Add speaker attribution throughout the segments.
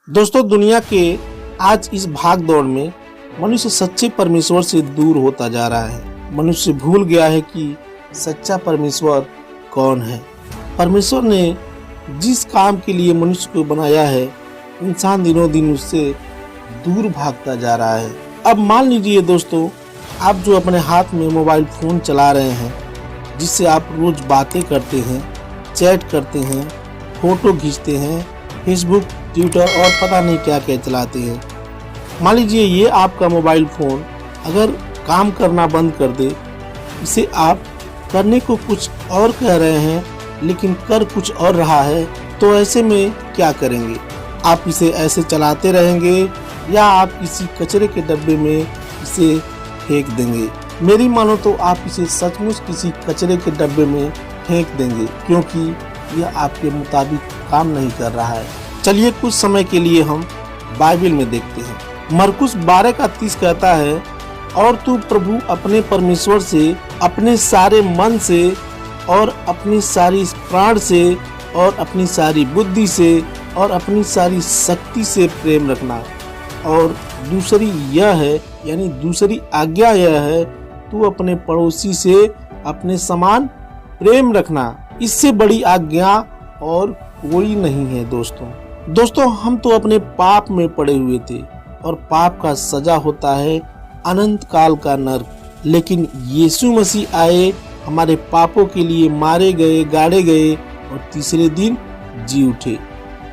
Speaker 1: दोस्तों, दुनिया के आज इस भाग दौड़ में मनुष्य सच्चे परमेश्वर से दूर होता जा रहा है। मनुष्य भूल गया है कि सच्चा परमेश्वर कौन है। परमेश्वर ने जिस काम के लिए मनुष्य को बनाया है, इंसान दिनों दिन उससे दूर भागता जा रहा है। अब मान लीजिए दोस्तों, आप जो अपने हाथ में मोबाइल फोन चला रहे हैं, जिससे आप रोज बातें करते हैं, चैट करते हैं, फोटो खींचते हैं, फेसबुक, ट्विटर और पता नहीं क्या क्या चलाते हैं। मान लीजिए ये आपका मोबाइल फोन अगर काम करना बंद कर दे, इसे आप करने को कुछ और कह रहे हैं लेकिन कर कुछ और रहा है, तो ऐसे में क्या करेंगे? आप इसे ऐसे चलाते रहेंगे या आप किसी कचरे के डब्बे में इसे फेंक देंगे? मेरी मानो तो आप इसे सचमुच किसी कचरे के डब्बे में फेंक देंगे, क्योंकि यह आपके मुताबिक काम नहीं कर रहा है। चलिए कुछ समय के लिए हम बाइबल में देखते हैं। मरकुस 12:30 कहता है, और तू प्रभु अपने परमेश्वर से अपने सारे मन से और अपनी सारी प्राण से और अपनी सारी बुद्धि से और अपनी सारी शक्ति से प्रेम रखना। और दूसरी यह है, यानी दूसरी आज्ञा यह है, तू अपने पड़ोसी से अपने समान प्रेम रखना। इससे बड़ी आज्ञा और कोई नहीं है। दोस्तों, हम तो अपने पाप में पड़े हुए थे और पाप का सजा होता है अनंत काल का नरक। लेकिन यीशु मसीह आए, हमारे पापों के लिए मारे गए, गाड़े गए और तीसरे दिन जी उठे।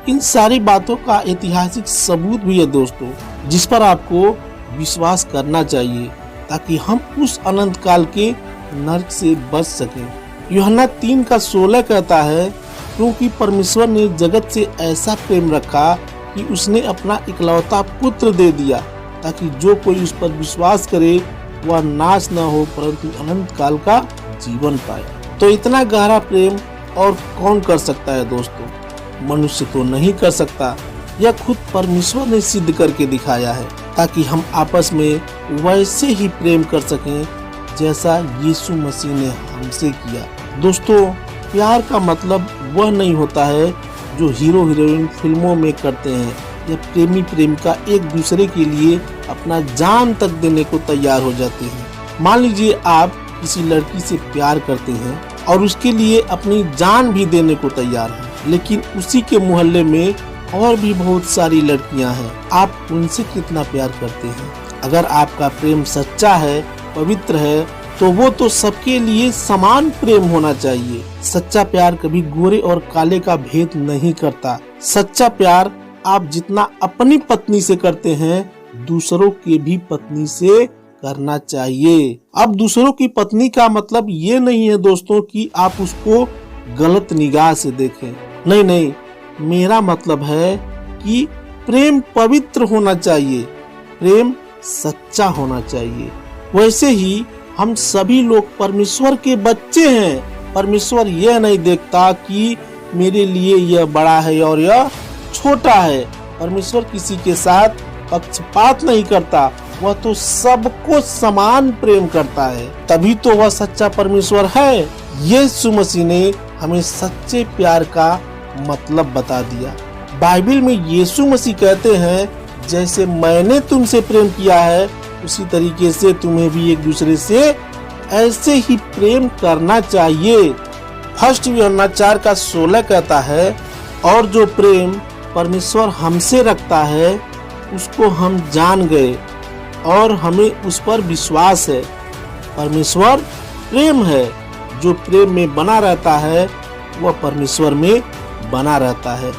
Speaker 1: इन सारी बातों का ऐतिहासिक सबूत भी है दोस्तों, जिस पर आपको विश्वास करना चाहिए ताकि हम उस अनंत काल के नरक से बच सकें। यूहन्ना 3:16 कहता है, क्योंकि परमेश्वर ने जगत से ऐसा प्रेम रखा कि उसने अपना इकलौता पुत्र दे दिया, ताकि जो कोई उस पर विश्वास करे वह नाश न हो परंतु अनंत काल का जीवन पाए। तो इतना गहरा प्रेम और कौन कर सकता है दोस्तों? मनुष्य तो नहीं कर सकता। यह खुद परमेश्वर ने सिद्ध करके दिखाया है, ताकि हम आपस में वैसे ही प्रेम कर सकें जैसा यीशु मसीह ने हमसे किया। दोस्तों, प्यार का मतलब वह नहीं होता है जो हीरो हीरोइन फिल्मों में करते हैं, या प्रेमी प्रेमिका एक दूसरे के लिए अपना जान तक देने को तैयार हो जाते हैं। मान लीजिए आप किसी लड़की से प्यार करते हैं और उसके लिए अपनी जान भी देने को तैयार हैं, लेकिन उसी के मोहल्ले में और भी बहुत सारी लड़कियां हैं। आप उनसे कितना प्यार करते हैं? अगर आपका प्रेम सच्चा है, पवित्र है, तो वो तो सबके लिए समान प्रेम होना चाहिए। सच्चा प्यार कभी गोरे और काले का भेद नहीं करता। सच्चा प्यार आप जितना अपनी पत्नी से करते हैं, दूसरों के भी पत्नी से करना चाहिए। अब दूसरों की पत्नी का मतलब ये नहीं है दोस्तों कि आप उसको गलत निगाह से देखें। नहीं, मेरा मतलब है कि प्रेम पवित्र होना चाहिए, प्रेम सच्चा होना चाहिए। वैसे ही हम सभी लोग परमेश्वर के बच्चे हैं। परमेश्वर यह नहीं देखता कि मेरे लिए यह बड़ा है और यह छोटा है। परमेश्वर किसी के साथ पक्षपात नहीं करता, वह तो सबको समान प्रेम करता है। तभी तो वह सच्चा परमेश्वर है। यीशु मसीह ने हमें सच्चे प्यार का मतलब बता दिया। बाइबल में यीशु मसीह कहते हैं, जैसे मैंने तुमसे प्रेम किया है उसी तरीके से तुम्हें भी एक दूसरे से ऐसे ही प्रेम करना चाहिए। फर्स्ट यूहन्ना 4:16 कहता है, और जो प्रेम परमेश्वर हमसे रखता है उसको हम जान गए और हमें उस पर विश्वास है। परमेश्वर प्रेम है। जो प्रेम में बना रहता है वह परमेश्वर में बना रहता है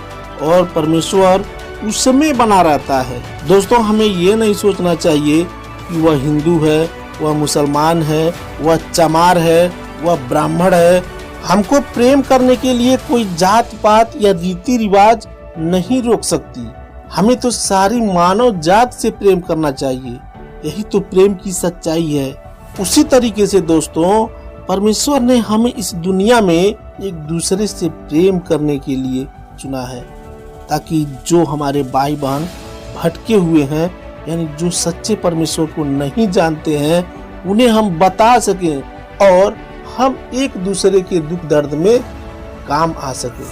Speaker 1: और परमेश्वर उसमें बना रहता है। दोस्तों, हमें ये नहीं सोचना चाहिए कि वह हिंदू है, वह मुसलमान है, वह चमार है, वह ब्राह्मण है। हमको प्रेम करने के लिए कोई जात पात या रीति रिवाज नहीं रोक सकती। हमें तो सारी मानव जात से प्रेम करना चाहिए। यही तो प्रेम की सच्चाई है। उसी तरीके से दोस्तों, परमेश्वर ने हमें इस दुनिया में एक दूसरे से प्रेम करने के लिए चुना है, ताकि जो हमारे भाई बहन भटके हुए हैं, यानी जो सच्चे परमेश्वर को नहीं जानते हैं, उन्हें हम बता सकें और हम एक दूसरे के दुख दर्द में काम आ सके।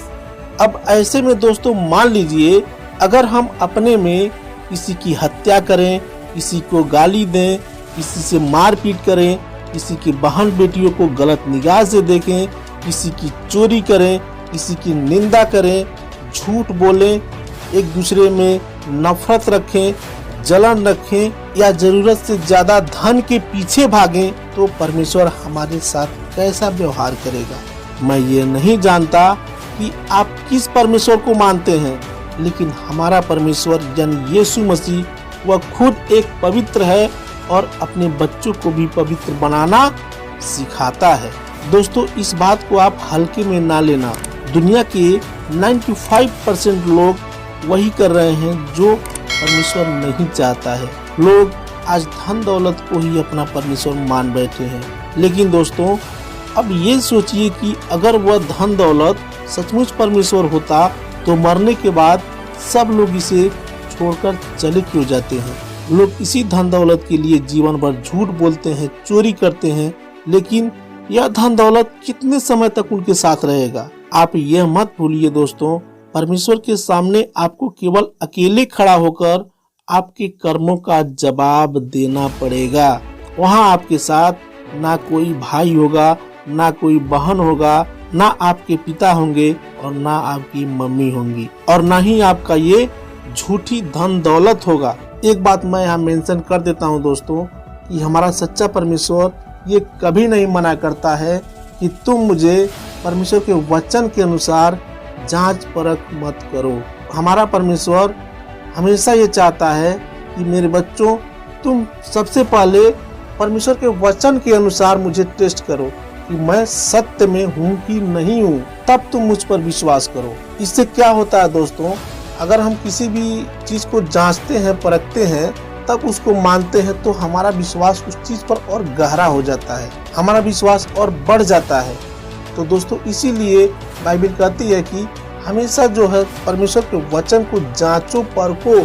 Speaker 1: अब ऐसे में दोस्तों, मान लीजिए अगर हम अपने में किसी की हत्या करें, किसी को गाली दें, किसी से मारपीट करें, किसी की बहन बेटियों को गलत निगाह से देखें, किसी की चोरी करें, किसी की निंदा करें, झूठ बोलें, एक दूसरे में नफरत रखें, जलन रखें या जरूरत से ज्यादा धन के पीछे भागें, तो परमेश्वर हमारे साथ कैसा व्यवहार करेगा। मैं ये नहीं जानता कि आप किस परमेश्वर को मानते हैं, लेकिन हमारा परमेश्वर यानी यीशु मसीह वह खुद एक पवित्र है और अपने बच्चों को भी पवित्र बनाना सिखाता है। दोस्तों, इस बात को आप हल्के में ना लेना। दुनिया के 95% लोग वही कर रहे हैं जो परमेश्वर नहीं चाहता है। लोग आज धन दौलत को ही अपना परमेश्वर मान बैठे हैं। लेकिन दोस्तों, अब ये सोचिए कि अगर वह धन दौलत सचमुच परमेश्वर होता तो मरने के बाद सब लोग इसे छोड़कर चले क्यों जाते हैं। लोग इसी धन दौलत के लिए जीवन भर झूठ बोलते हैं, चोरी करते हैं, लेकिन यह धन दौलत कितने समय तक उनके साथ रहेगा। आप यह मत भूलिए दोस्तों, परमेश्वर के सामने आपको केवल अकेले खड़ा होकर आपके कर्मों का जवाब देना पड़ेगा। वहाँ आपके साथ ना कोई भाई होगा, ना कोई बहन होगा, ना आपके पिता होंगे और ना आपकी मम्मी होंगी, और ना ही आपका ये झूठी धन दौलत होगा। एक बात मैं यहाँ मेंशन कर देता हूँ दोस्तों, कि हमारा सच्चा परमेश्वर ये कभी नहीं मना करता है कि तुम मुझे परमेश्वर के वचन के अनुसार जांच परख मत करो। हमारा परमेश्वर हमेशा ये चाहता है कि मेरे बच्चों, तुम सबसे पहले परमेश्वर के वचन के अनुसार मुझे टेस्ट करो कि मैं सत्य में हूँ कि नहीं हूँ, तब तुम मुझ पर विश्वास करो। इससे क्या होता है दोस्तों, अगर हम किसी भी चीज को जांचते हैं, परखते हैं, तब उसको मानते हैं, तो हमारा विश्वास उस चीज पर और गहरा हो जाता है, हमारा विश्वास और बढ़ जाता है। तो दोस्तों, इसीलिए बाइबल कहती है कि हमेशा जो है परमेश्वर के वचन को जांचो, परखो,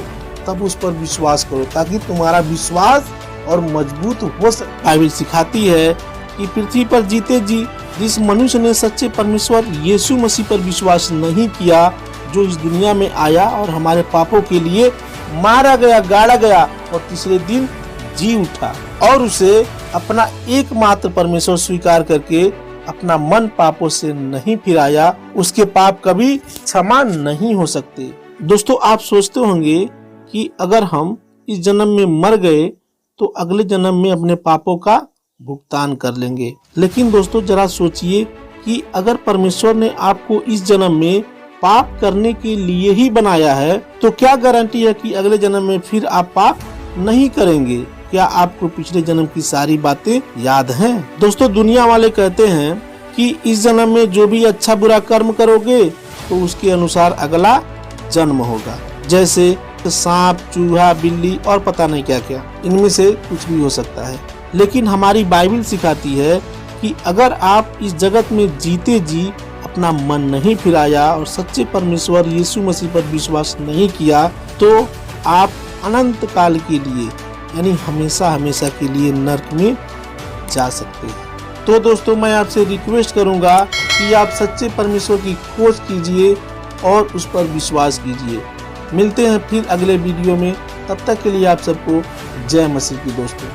Speaker 1: तब उस पर विश्वास करो, ताकि तुम्हारा विश्वास और मजबूत हो सके। बाइबल सिखाती है कि पृथ्वी पर जीते जी जिस मनुष्य ने सच्चे परमेश्वर यीशु मसीह पर विश्वास नहीं किया, जो इस दुनिया में आया और हमारे पापों के लिए मारा गया, गाड़ा गया और तीसरे दिन जी उठा, और उसे अपना एकमात्र परमेश्वर स्वीकार करके अपना मन पापों से नहीं फिराया, उसके पाप कभी क्षमा नहीं हो सकते। दोस्तों, आप सोचते होंगे कि अगर हम इस जन्म में मर गए तो अगले जन्म में अपने पापों का भुगतान कर लेंगे। लेकिन दोस्तों, जरा सोचिए कि अगर परमेश्वर ने आपको इस जन्म में पाप करने के लिए ही बनाया है, तो क्या गारंटी है कि अगले जन्म में फिर आप पाप नहीं करेंगे। क्या आपको पिछले जन्म की सारी बातें याद हैं? दोस्तों, दुनिया वाले कहते हैं कि इस जन्म में जो भी अच्छा बुरा कर्म करोगे तो उसके अनुसार अगला जन्म होगा, जैसे सांप, चूहा, बिल्ली और पता नहीं क्या क्या, इनमें से कुछ भी हो सकता है। लेकिन हमारी बाइबल सिखाती है कि अगर आप इस जगत में जीते जी अपना मन नहीं फिराया और सच्चे परमेश्वर यीशु मसीह पर विश्वास नहीं किया, तो आप अनंत काल के लिए यानी हमेशा हमेशा के लिए नरक में जा सकते हैं। तो दोस्तों, मैं आपसे रिक्वेस्ट करूंगा कि आप सच्चे परमेश्वर की खोज कीजिए और उस पर विश्वास कीजिए। मिलते हैं फिर अगले वीडियो में, तब तक के लिए आप सबको जय मसीह की दोस्तों।